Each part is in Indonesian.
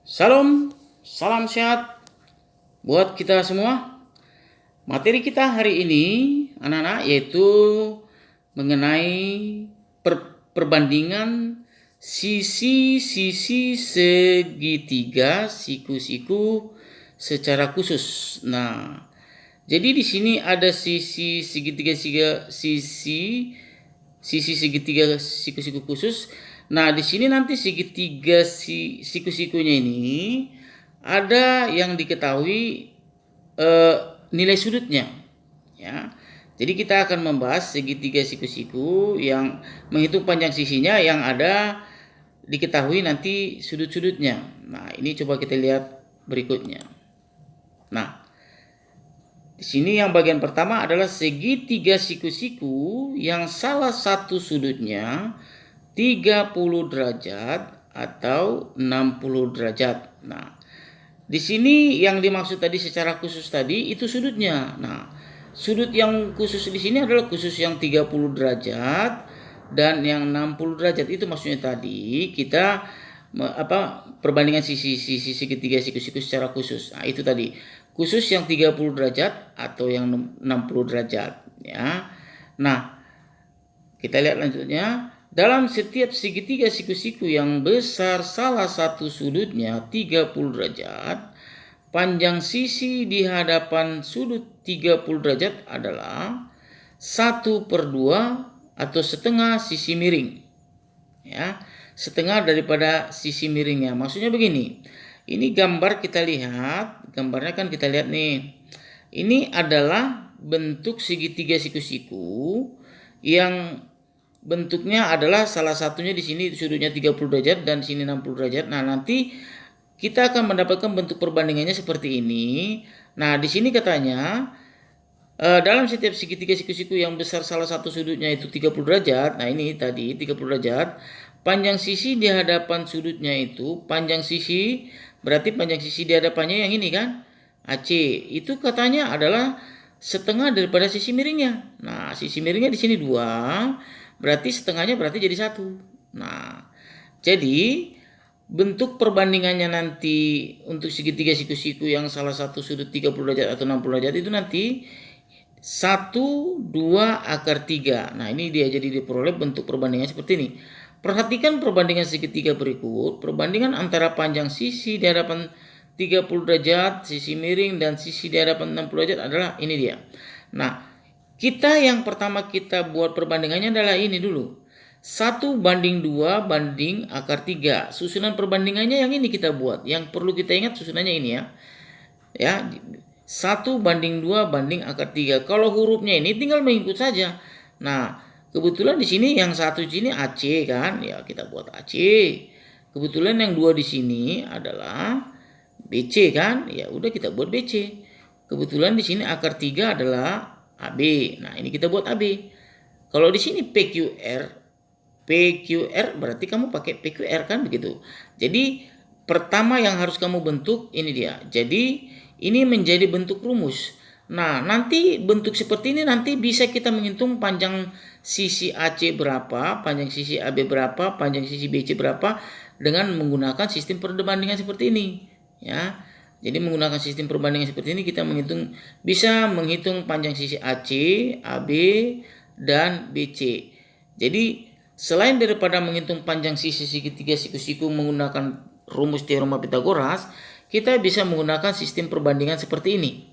Salam, salam sehat buat kita semua. Materi kita hari ini, anak-anak, yaitu mengenai perbandingan sisi-sisi segitiga siku-siku secara khusus. Nah, jadi di sini ada sisi segitiga segitiga siku-siku khusus. Nah, di sini nanti segitiga siku-sikunya ini ada yang diketahui nilai sudutnya, ya. Jadi kita akan membahas segitiga siku-siku yang menghitung panjang sisinya yang ada diketahui nanti sudut-sudutnya. Nah, ini coba kita lihat berikutnya. Nah, di sini yang bagian pertama adalah segitiga siku-siku yang salah satu sudutnya 30 derajat atau 60 derajat. Nah, di sini yang dimaksud tadi secara khusus tadi itu sudutnya. Nah, sudut yang khusus di sini adalah khusus yang 30 derajat dan yang 60 derajat. Itu maksudnya tadi kita perbandingan sisi segitiga siku-siku secara khusus. Nah, itu tadi khusus yang 30 derajat atau yang 60 derajat, ya. Nah, kita lihat lanjutnya. Dalam setiap segitiga siku-siku yang besar salah satu sudutnya 30 derajat, panjang sisi di hadapan sudut 30 derajat adalah 1/2 atau setengah sisi miring. Ya, setengah daripada sisi miringnya. Maksudnya begini. Ini gambar kita lihat, gambarnya kan kita lihat nih. Ini adalah bentuk segitiga siku-siku yang bentuknya adalah salah satunya di sini sudutnya 30 derajat dan sini 60 derajat. Nah, nanti kita akan mendapatkan bentuk perbandingannya seperti ini. Nah, di sini katanya dalam setiap segitiga siku-siku yang besar salah satu sudutnya itu 30 derajat. Nah, ini tadi 30 derajat. Panjang sisi di hadapan sudutnya itu, panjang sisi berarti panjang sisi di hadapannya yang ini kan, AC. Itu katanya adalah setengah daripada sisi miringnya. Nah, sisi miringnya di sini 2. Berarti setengahnya berarti jadi 1. Nah, jadi bentuk perbandingannya nanti untuk segitiga siku-siku yang salah satu sudut 30 derajat atau 60 derajat itu nanti 1/2/3. Nah, ini dia jadi diperoleh bentuk perbandingan seperti ini. Perhatikan perbandingan segitiga berikut. Perbandingan antara panjang sisi di hadapan 30 derajat, sisi miring, dan sisi di hadapan 60 derajat adalah ini dia. Nah, kita yang pertama kita buat perbandingannya adalah ini dulu. 1/2 × 3. Susunan perbandingannya yang ini kita buat. Yang perlu kita ingat susunannya ini ya. Ya, 1/2 × 3. Kalau hurufnya ini tinggal mengikut saja. Nah, kebetulan di sini yang satu di sini AC kan, ya kita buat AC. Kebetulan yang 2 di sini adalah BC kan, ya udah kita buat BC. Kebetulan di sini akar 3 adalah AB. Nah, ini kita buat AB. Kalau di sini PQR berarti kamu pakai PQR kan begitu. Jadi pertama yang harus kamu bentuk ini dia. Jadi ini menjadi bentuk rumus. Nah, nanti bentuk seperti ini nanti bisa kita menghitung panjang sisi AC berapa, panjang sisi AB berapa, panjang sisi BC berapa dengan menggunakan sistem perbandingan seperti ini, ya. Jadi menggunakan sistem perbandingan seperti ini kita bisa menghitung panjang sisi AC, AB, dan BC. Jadi selain daripada menghitung panjang sisi segitiga siku-siku menggunakan rumus teorema Pythagoras, kita bisa menggunakan sistem perbandingan seperti ini.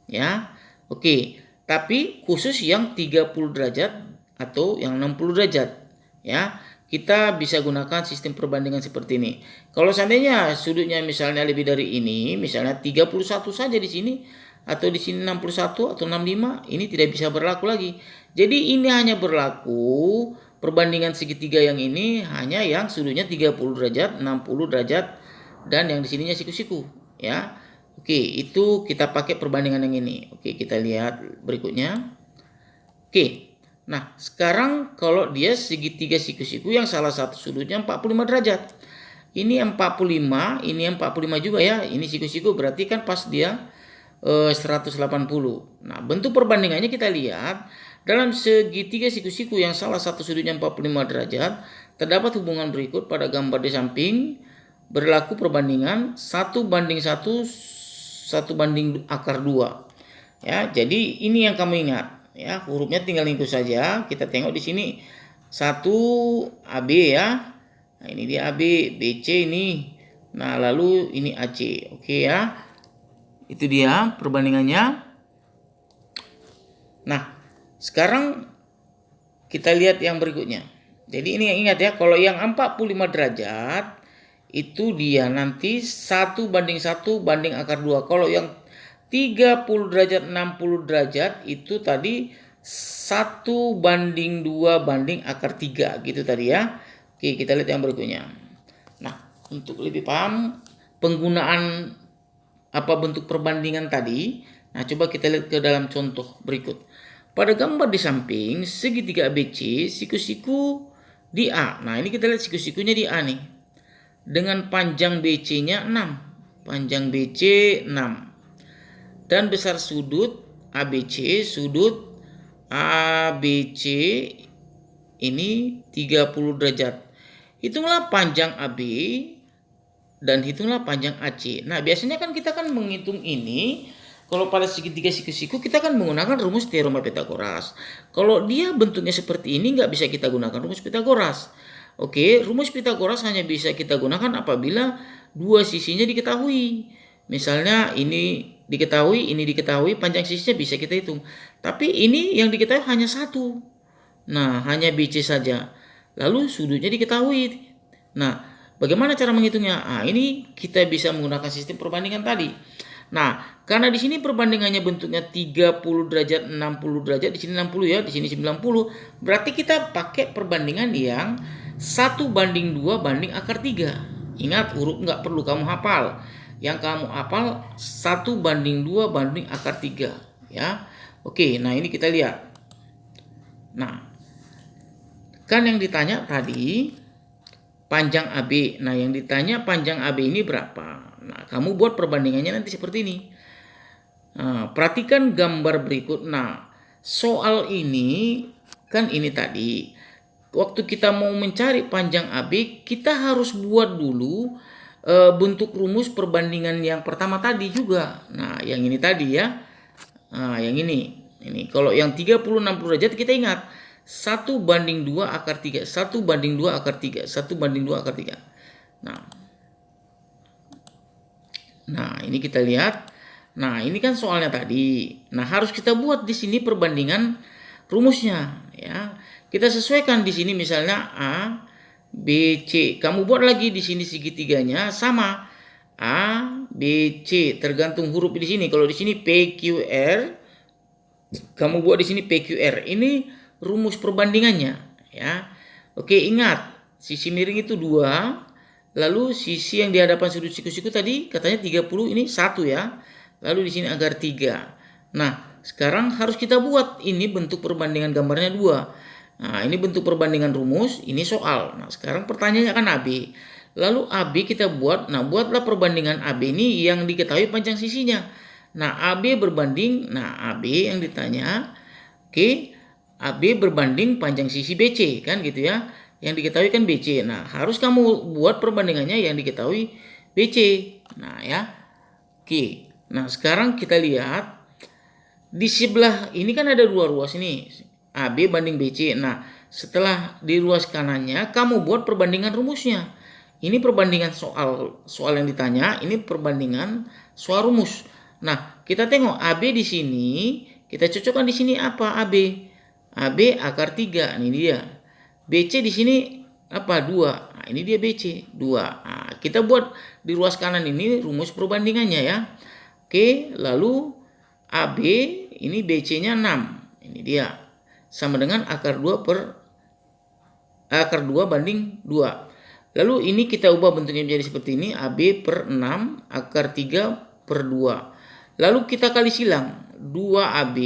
Ya. Oke, tapi khusus yang 30 derajat atau yang 60 derajat, ya. Kita bisa gunakan sistem perbandingan seperti ini. Kalau seandainya sudutnya misalnya lebih dari ini, misalnya 31 saja di sini atau di sini 61 atau 65, ini tidak bisa berlaku lagi. Jadi ini hanya berlaku perbandingan segitiga yang ini hanya yang sudutnya 30 derajat, 60 derajat dan yang di sininya siku-siku, ya. Oke, itu kita pakai perbandingan yang ini. Oke, kita lihat berikutnya. Oke. Nah, sekarang kalau dia segitiga siku-siku yang salah satu sudutnya 45 derajat. Ini 45, ini 45 juga ya. Ini siku-siku berarti kan pas dia 180. Nah, bentuk perbandingannya kita lihat. Dalam segitiga siku-siku yang salah satu sudutnya 45 derajat, terdapat hubungan berikut pada gambar di samping. berlaku perbandingan 1:1, 1/akar 2. Ya, jadi ini yang kamu ingat. Ya, hurufnya tinggal ikut saja. Kita tengok di sini 1 AB ya. Nah, ini dia AB, BC ini. Nah, lalu ini AC. Oke ya. Itu dia perbandingannya. Nah, sekarang kita lihat yang berikutnya. Jadi ini yang ingat ya, kalau yang 45 derajat itu dia nanti 1:1 / Kalau yang 30 derajat, 60 derajat itu tadi 1:2 gitu tadi ya. Oke, kita lihat yang berikutnya. Nah, untuk lebih paham penggunaan bentuk perbandingan tadi, nah coba kita lihat ke dalam contoh berikut. Pada gambar di samping segitiga ABC, siku-siku di A. Nah, ini kita lihat siku-sikunya di A nih. Dengan panjang BC-nya 6. Panjang BC 6. Dan besar sudut ABC, sudut ABC ini 30 derajat. Hitunglah panjang AB dan hitunglah panjang AC. Nah, biasanya kan kita menghitung ini kalau pada segitiga siku-siku kita menggunakan rumus teorema Pythagoras. Kalau dia bentuknya seperti ini nggak bisa kita gunakan rumus Pythagoras. Oke, rumus Pythagoras hanya bisa kita gunakan apabila dua sisinya diketahui. Misalnya ini diketahui, panjang sisinya bisa kita hitung. Tapi ini yang diketahui hanya satu. Nah, hanya BC saja. Lalu sudutnya diketahui. Nah, bagaimana cara menghitungnya? Nah, ini kita bisa menggunakan sistem perbandingan tadi. Nah, karena di sini perbandingannya bentuknya 30 derajat, 60 derajat, di sini 60 ya, di sini 90. Berarti kita pakai perbandingan yang 1:2 / akar 3. Ingat, huruf nggak perlu kamu hafal. Yang kamu hafal 1:2 / akar 3 ya. Oke, nah ini kita lihat. Nah, kan yang ditanya tadi panjang AB. Nah, yang ditanya panjang AB ini berapa? Nah, kamu buat perbandingannya nanti seperti ini. Nah, perhatikan gambar berikut. Nah, soal ini kan ini tadi. Waktu kita mau mencari panjang AB, kita harus buat dulu bentuk rumus perbandingan yang pertama tadi juga. Nah, yang ini tadi ya. Nah, yang ini. Ini kalau yang 30-60 derajat kita ingat 1:2 akar 3. 1:2 akar 3. 1:2 akar 3. Nah, ini kita lihat. Nah, ini kan soalnya tadi. Nah, harus kita buat di sini perbandingan rumusnya ya. Kita sesuaikan di sini misalnya A, B, C. Kamu buat lagi di sini segitiganya sama A, B, C. Tergantung huruf di sini. Kalau di sini P, Q, R, kamu buat di sini P, Q, R. Ini rumus perbandingannya ya. Oke, ingat sisi miring itu 2. Lalu sisi yang di hadapan sudut siku-siku tadi katanya 30, ini 1 ya. Lalu di sini akar 3. Nah, sekarang harus kita buat ini bentuk perbandingan gambarnya 2. Nah, ini bentuk perbandingan rumus, ini soal. Nah, sekarang pertanyaannya kan AB. Lalu AB kita buat, nah buatlah perbandingan AB ini yang diketahui panjang sisinya. Nah, AB berbanding, AB yang ditanya, oke, AB berbanding panjang sisi BC, kan gitu ya. Yang diketahui kan BC. Nah, harus kamu buat perbandingannya yang diketahui BC. Nah, ya. Oke. Nah, sekarang kita lihat di sebelah ini kan ada dua ruas ini. AB banding BC. Nah, setelah di ruas kanannya kamu buat perbandingan rumusnya. Ini perbandingan soal yang ditanya, ini perbandingan soal rumus. Nah, kita tengok AB di sini, kita cocokkan di sini apa AB? AB akar 3. Ini dia. BC di sini apa? 2. Nah, ini dia BC 2. Nah, kita buat di ruas kanan ini rumus perbandingannya ya. Oke, lalu AB ini BC-nya 6. Ini dia. Sama dengan akar 2 banding 2. Lalu ini kita ubah bentuknya menjadi seperti ini. AB per 6 akar 3 per 2. Lalu kita kali silang. 2AB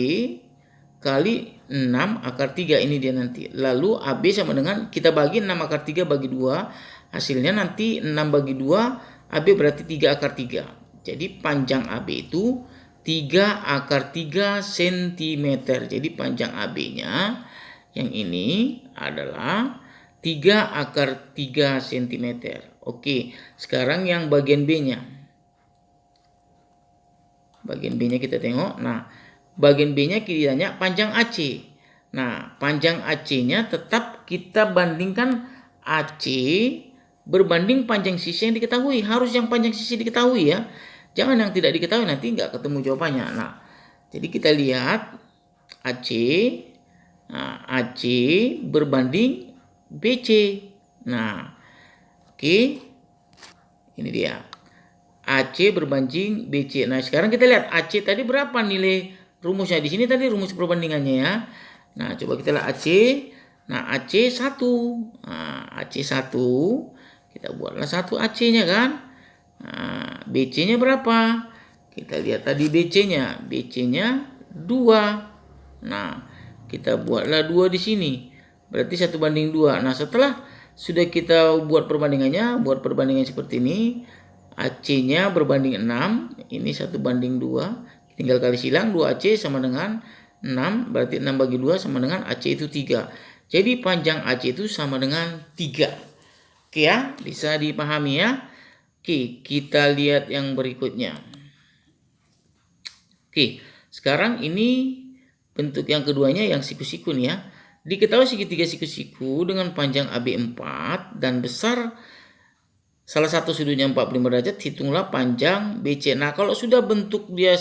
kali 6 akar 3. Ini dia nanti. Lalu AB sama dengan kita bagi 6 akar 3 bagi 2. Hasilnya nanti 6 bagi 2. AB berarti 3 akar 3. Jadi panjang AB itu 3 akar 3 cm. Jadi panjang AB-nya yang ini adalah 3 akar 3 cm. Oke, sekarang yang bagian B-nya. Bagian B-nya kita tengok. Nah, bagian B-nya kiranya panjang AC. Nah, panjang AC-nya tetap kita bandingkan AC berbanding panjang sisi yang diketahui. Harus yang panjang sisi diketahui ya. Jangan yang tidak diketahui, nanti nggak ketemu jawabannya. Nah, jadi kita lihat AC. Nah, AC berbanding BC. Nah, oke. Ini dia. AC berbanding BC. Nah, sekarang kita lihat AC tadi berapa nilai rumusnya. Di sini tadi rumus perbandingannya ya. Nah, coba kita lihat AC. Nah, AC 1. Nah, AC 1. Kita buatlah 1 AC-nya kan. Nah, BC-nya berapa? Kita lihat tadi BC-nya. BC-nya 2. Nah, kita buatlah 2 di sini. Berarti 1:2. Nah, setelah sudah kita buat perbandingannya, buat perbandingan seperti ini. AC-nya berbanding 6. Ini 1:2. Tinggal kali silang 2AC sama dengan 6. Berarti 6/2 sama dengan AC itu 3. Jadi panjang AC itu sama dengan 3. Oke ya, bisa dipahami ya. Oke, kita lihat yang berikutnya. Oke, sekarang ini bentuk yang keduanya yang siku-siku nih ya. Diketahui segitiga siku-siku dengan panjang AB 4 dan besar salah satu sudutnya 45 derajat, hitunglah panjang BC. Nah, kalau sudah bentuk dia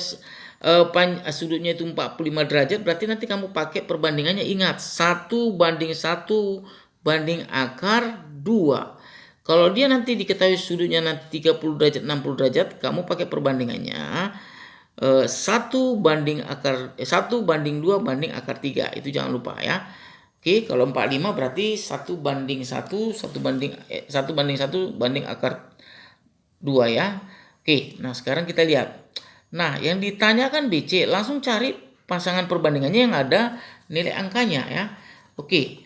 sudutnya itu 45 derajat, berarti nanti kamu pakai perbandingannya, ingat 1:1 banding akar 2. Kalau dia nanti diketahui sudutnya nanti 30 derajat, 60 derajat, kamu pakai perbandingannya 1:2 banding akar 3. Itu jangan lupa ya. Oke, kalau 45 berarti 1:1 banding akar 2 ya. Oke, nah sekarang kita lihat. Nah, yang ditanyakan BC, langsung cari pasangan perbandingannya yang ada nilai angkanya ya. Oke.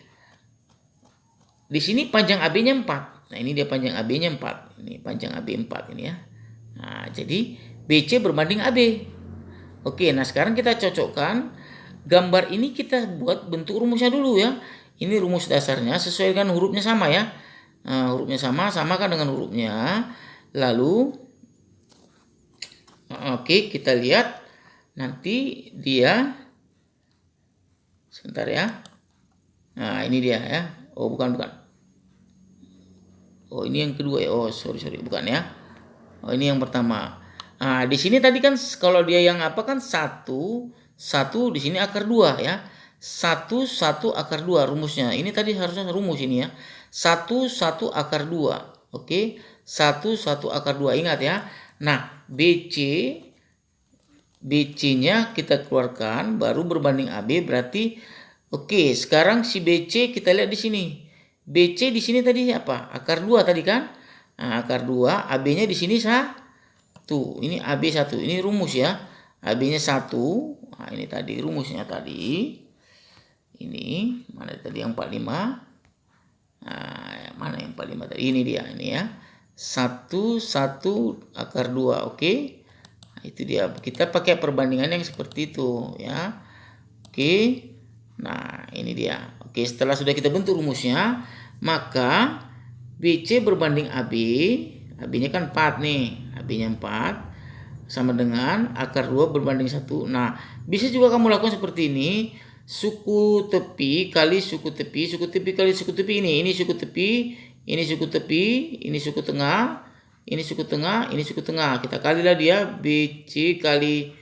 Di sini panjang AB-nya 4. Nah, ini dia panjang AB-nya 4. Ini panjang AB 4 ini ya. Nah, jadi BC berbanding AB. Oke, nah sekarang kita cocokkan gambar ini, kita buat bentuk rumusnya dulu ya. Ini rumus dasarnya, sesuaikan hurufnya sama ya. Nah, hurufnya samakan dengan hurufnya. Lalu, oke, kita lihat nanti dia. Sebentar ya. Nah, ini dia ya. Oh, bukan. Oh, ini yang kedua ya. Oh, sorry, bukan ya. Oh, ini yang pertama. Nah, di sini tadi kan kalau dia yang apa kan 1 di sini akar 2 ya. 1 akar 2 rumusnya. Ini tadi harusnya rumus ini ya. 1 akar 2. Oke. 1 akar 2. Ingat ya. Nah, BC-nya kita keluarkan baru berbanding AB, berarti oke, sekarang si BC kita lihat di sini. BC di sini tadi apa? Akar 2 tadi kan? Nah, akar 2, AB-nya di sini 1. Ini AB 1. Ini rumus ya. AB-nya 1. Nah, ini tadi rumusnya tadi. Ini mana tadi yang 45? Nah, mana yang 45 tadi? Ini dia, ini ya. 1 akar 2. Oke. Nah, itu dia. Kita pakai perbandingan yang seperti itu ya. Oke. Nah, ini dia. Oke, setelah sudah kita bentuk rumusnya, maka BC berbanding AB. AB-nya kan 4 nih. AB-nya 4 sama dengan akar 2 berbanding 1. Nah, bisa juga kamu lakukan seperti ini. Suku tepi kali suku tepi, suku tepi kali suku tepi ini. Ini suku tepi, ini suku tepi, ini suku tengah, ini suku tengah, ini suku tengah. Kita kalilah dia BC kali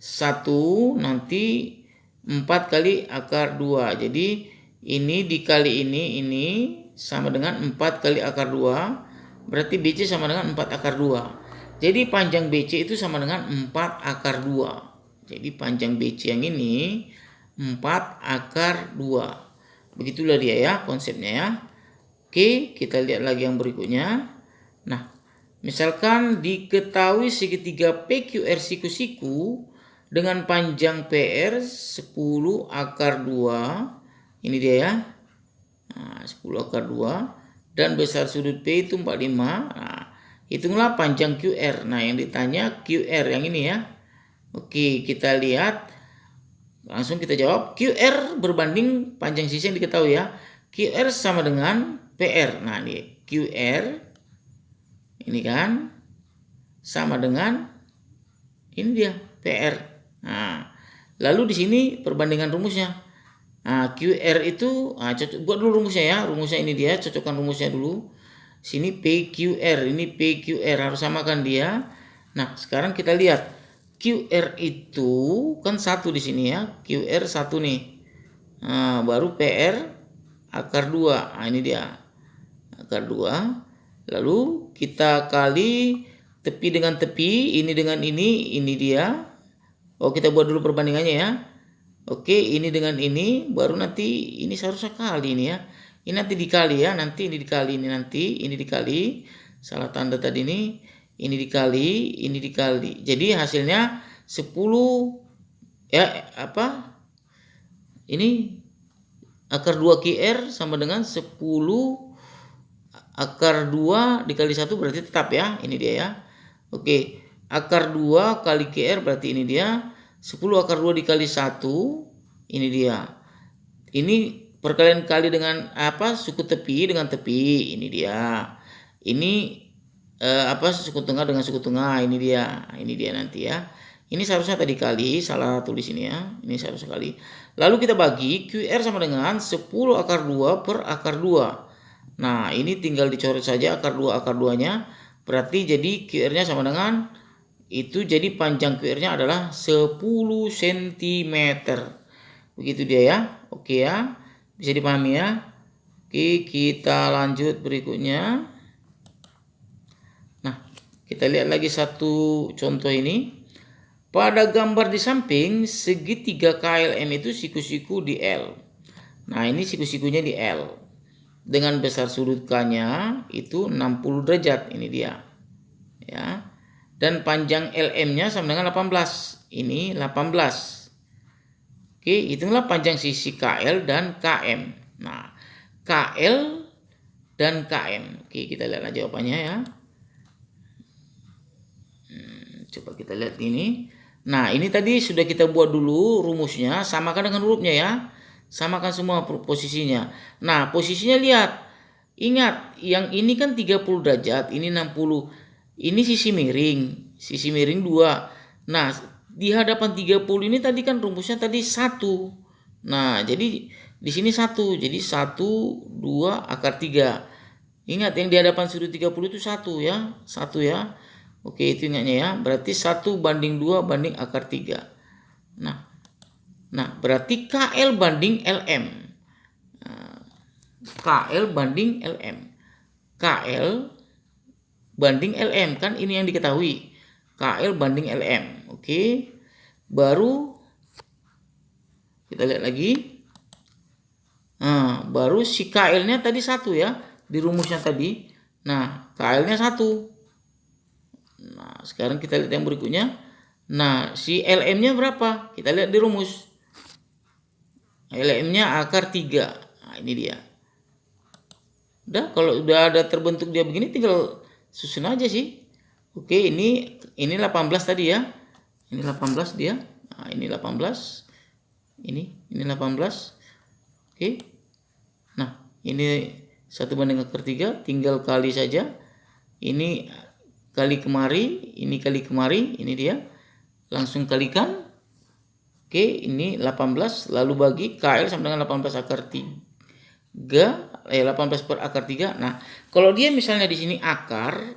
1 nanti 4 kali akar 2. Jadi ini dikali ini sama dengan 4 kali akar 2. Berarti BC sama dengan 4 akar 2. Jadi panjang BC itu sama dengan 4 akar 2. Jadi panjang BC yang ini 4 akar 2. Begitulah dia ya konsepnya ya. Oke, kita lihat lagi yang berikutnya. Nah, misalkan diketahui segitiga PQR siku-siku dengan panjang PR 10 akar 2. Ini dia ya. Nah, 10 akar 2 dan besar sudut P itu 45. Nah, hitunglah panjang QR. Nah, yang ditanya QR yang ini ya. Oke, kita lihat. Langsung kita jawab. QR berbanding panjang sisi yang diketahui ya. QR sama dengan PR. Nah, ini QR ini kan sama dengan ini dia PR. Nah, lalu di sini perbandingan rumusnya. Nah, QR itu buat dulu rumusnya ya. Rumusnya ini dia, cocokkan rumusnya dulu. Sini PQR, ini PQR harus samakan dia. Nah, sekarang kita lihat QR itu kan 1 di sini ya. QR 1 nih. Nah, baru PR akar 2. Nah, ini dia. Akar 2. Lalu kita kali tepi dengan tepi, ini dengan ini dia. Oh, kita buat dulu perbandingannya ya. Oke, ini dengan ini, baru nanti ini seharusnya kali ini ya. Ini nanti dikali ya, nanti ini dikali, ini dikali. Salah tanda tadi ini dikali. Jadi hasilnya 10 ya apa? Ini akar 2 QR sama dengan 10 akar 2 dikali 1 berarti tetap ya, ini dia ya. Oke, akar 2 kali QR berarti ini dia. 10 akar 2 dikali 1, ini dia. Ini perkalian kali dengan suku tepi dengan tepi, ini dia. Ini suku tengah dengan suku tengah, ini dia. Ini dia nanti ya. Ini seharusnya tadi kali, salah tulis ini ya. Ini seharusnya kali. Lalu kita bagi QR sama dengan 10 akar 2 per akar 2. Nah, ini tinggal dicoret saja akar 2-nya. Berarti jadi QR-nya sama dengan itu, jadi panjang QR-nya adalah 10 cm. Begitu dia ya. Oke ya. Bisa dipahami ya. Oke, kita lanjut berikutnya. Nah, kita lihat lagi satu contoh ini. Pada gambar di samping, segitiga KLM itu siku-siku di L. Nah, ini siku-sikunya di L. Dengan besar sudut K-nya itu 60 derajat, ini dia. Ya. Dan panjang LM-nya sama dengan 18. Ini 18. Oke, hitunglah panjang sisi KL dan KM. Nah, KL dan KM. Oke, kita lihat jawabannya ya. Coba kita lihat ini. Nah, ini tadi sudah kita buat dulu rumusnya, samakan dengan hurufnya ya. Samakan semua posisinya. Nah, posisinya lihat. Ingat, yang ini kan 30 derajat, ini 60. Ini sisi miring 2. Nah, di hadapan 30 ini tadi kan rumusnya tadi 1. Nah, jadi di sini 1. Jadi 1, 2, akar 3. Ingat, yang di hadapan sudut 30 itu 1 ya. 1 ya. Oke, itu ingatnya ya. Berarti 1/2 banding akar 3. Nah, berarti KL banding LM. KL banding LM. KL banding LM, kan ini yang diketahui. KL banding LM. Oke. Baru kita lihat lagi. Nah, baru si KL-nya tadi 1 ya. Di rumusnya tadi. Nah, KL-nya 1. Nah, sekarang kita lihat yang berikutnya. Nah, si LM-nya berapa? Kita lihat di rumus. LM-nya akar 3. Nah, ini dia. Udah, kalau udah ada terbentuk dia begini tinggal susun aja sih. Oke, ini 18 tadi ya. Ini 18 dia. Nah, ini 18. Ini 18. Oke. Nah, ini 1/3 tinggal kali saja. Ini kali kemari, ini kali kemari, ini dia. Langsung kalikan. Oke, ini 18 lalu bagi KL sama dengan 18 akar 3. 18 per akar 3. Nah, kalau dia misalnya di sini akar,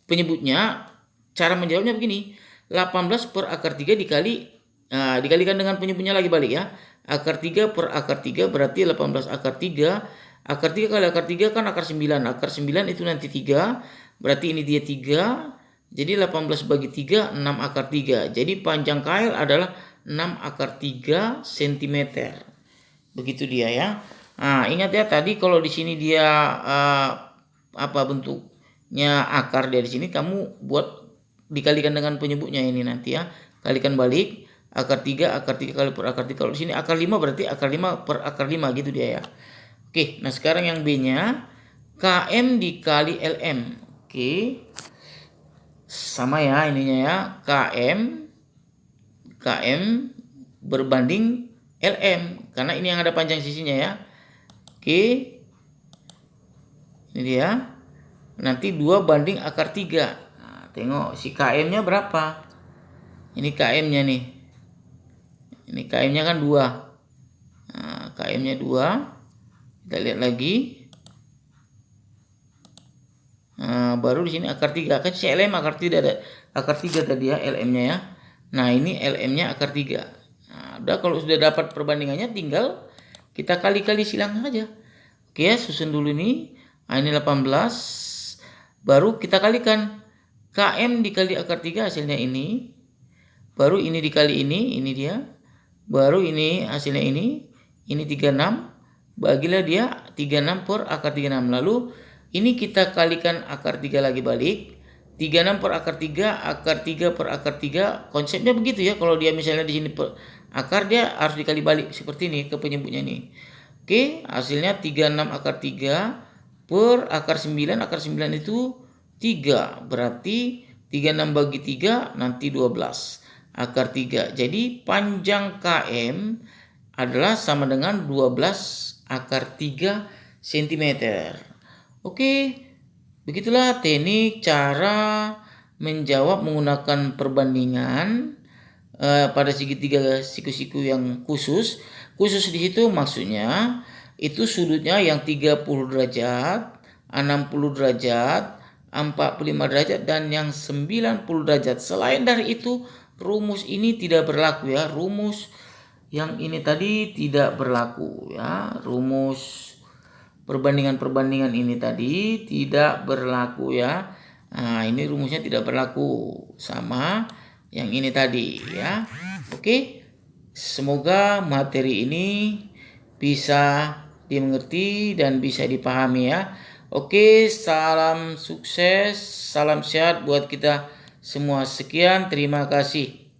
penyebutnya cara menjawabnya begini. 18 per akar 3 dikalikan dengan penyebutnya lagi balik ya. Akar 3 per akar 3 berarti 18 akar 3. Akar 3 kali akar 3 kan akar 9. Akar 9 itu nanti 3. Berarti ini dia 3. Jadi 18 bagi 3, 6 akar 3. Jadi panjang KL adalah 6 akar 3 cm. Begitu dia ya. Nah, ingat ya tadi kalau di sini dia bentuknya akar dia di sini, kamu buat dikalikan dengan penyebutnya ini nanti ya. Kalikan balik akar 3 kali per akar 3. Kalau di sini akar 5 berarti akar 5 per akar 5 gitu dia ya. Oke, nah sekarang yang B-nya KM dikali LM. Oke. Sama ya ininya ya. KM berbanding LM karena ini yang ada panjang sisinya ya. Oke. Ini dia. Nanti 2 banding akar 3. Nah, tengok si KM-nya berapa? Ini KM-nya nih. Ini KM-nya kan 2. Nah, KM-nya 2. Kita lihat lagi. Nah, baru di sini akar 3. Kan si LM akar 3 ada. Akar 3 tadi ya LM-nya ya. Nah, ini LM-nya akar 3. Nah, udah kalau sudah dapat perbandingannya tinggal kita kali-kali silang aja. Oke ya, susun dulu nih. Nah, ini 18. Baru kita kalikan. KM dikali akar 3 hasilnya ini. Baru ini dikali ini dia. Baru ini hasilnya ini 36. Bagilah dia 36 per akar 36. Lalu ini kita kalikan akar 3 lagi balik. 36 per akar 3, akar 3 per akar 3. Konsepnya begitu ya. Kalau dia misalnya di sini per akar, dia harus dikali balik seperti ini ke penyebutnya nih. Oke, hasilnya 36 akar 3 per akar 9. Akar 9 itu 3. Berarti 36 bagi 3 nanti 12 akar 3. Jadi panjang KM adalah sama dengan 12 akar 3 cm. Oke, begitulah teknik cara menjawab menggunakan perbandingan pada segitiga siku-siku yang khusus. Khusus di situ maksudnya itu sudutnya yang 30 derajat, 60 derajat, 45 derajat, dan yang 90 derajat. Selain dari itu, rumus ini tidak berlaku ya. Rumus yang ini tadi tidak berlaku ya. Rumus perbandingan-perbandingan ini tadi tidak berlaku ya. Nah, ini rumusnya tidak berlaku sama yang ini tadi ya. Oke. Semoga materi ini bisa dimengerti dan bisa dipahami ya. Oke, salam sukses, salam sehat buat kita semua. Sekian, terima kasih.